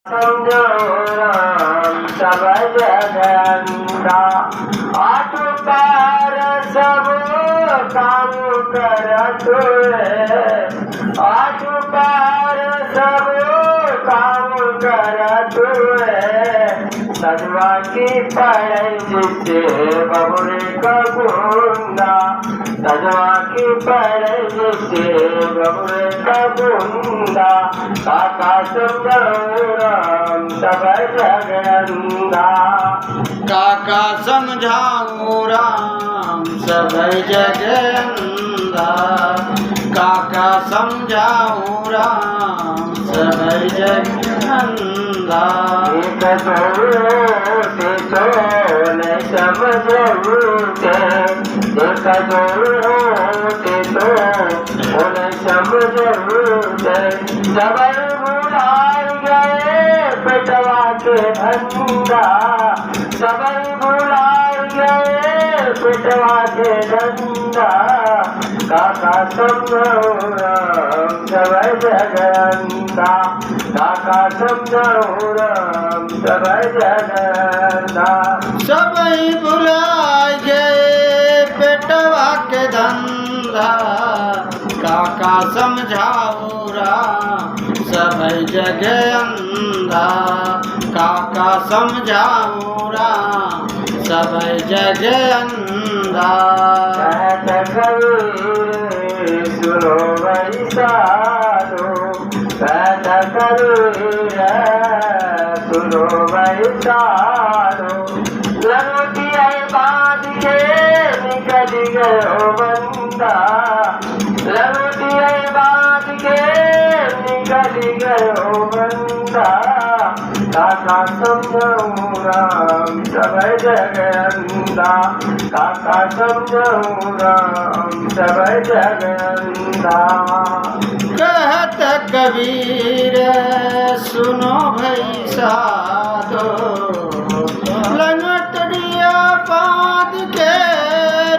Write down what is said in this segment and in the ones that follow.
समझो राम सब जगंदा आठ पार सब काम करत आठ पार सब काम करत सजवा की पढ़े जिसे बबुरे कबूंदा सजवा की पढ़े जिसे बबुरे कबूंदा काका समझो राम सब जगंदा काका समझाऊं राम सब जगंदा काका समझाऊं राम सब जगंदा एक दोते तो न समझते एक दोते तो न समझते सबल बुलाए गए पेटवा के धंधा सबल बुलाए गए पेटवा के धंधा काका समझो राम सब जगंदा काका समझो राम सब जगंदा सबई बुलाए गए पेटवा के धंधा काका समझाओ राम सब जगह अंधा काका समझाओ राम सब जगह अंधा कहत कबीर सुनो भाई साधो कहत कबीर सुनो भाई साधो लंगोटिया बांध के निकल गयो बंदा लंगोटिया बांध के निकल गयो बंदा काका समझो राम सब जगंदा काका समझो राम सब जगंदा कहत कबीर सुनो भई साधो लंगोटिया बांध के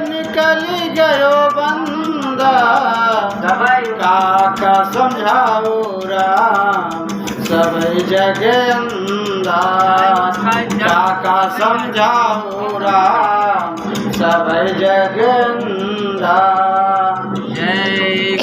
निकल गयो बंदा काका समझाओ राम सब जगह अंधा काका समझाओ राम सब जगह अंधा जय